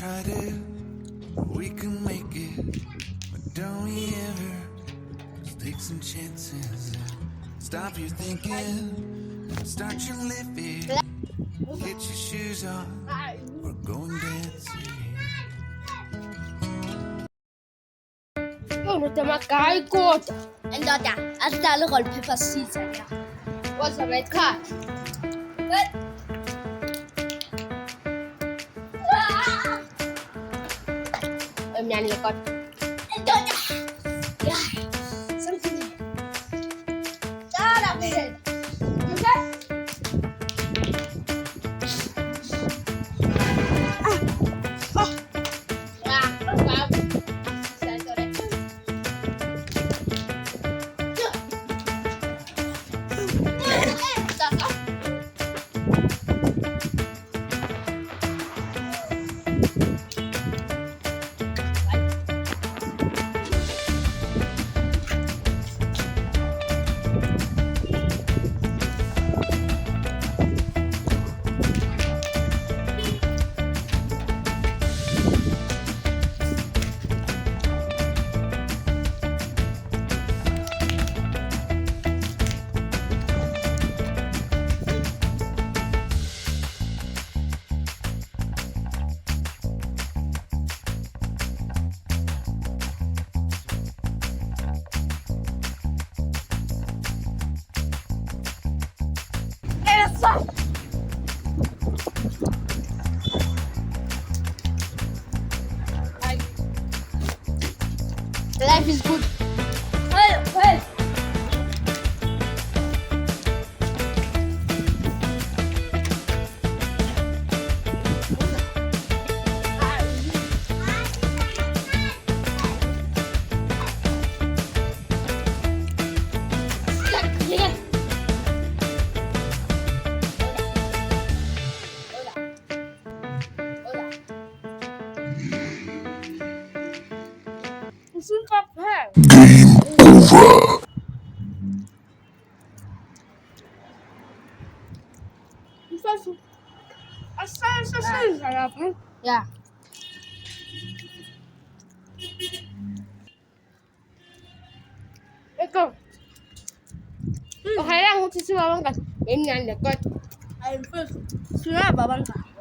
try to, we can make it. But don't we ever just take some chances and stop your thinking and start your living. Get your shoes on, we're going dancing. Mutta mä käyn koota. En tota, altså der er alle rolle pepper sita her. Hvor så vet hva? Jeg er godt. En tota. Ja, samtidig. Så er der med. Okay? Ja, wow. Så er det. Life is good. Hey, hey. Game over. Ja. Ikaw. Okay lang kung sisiwawan ka. Ganyan, likod. Ayun po. Sila, babang ka.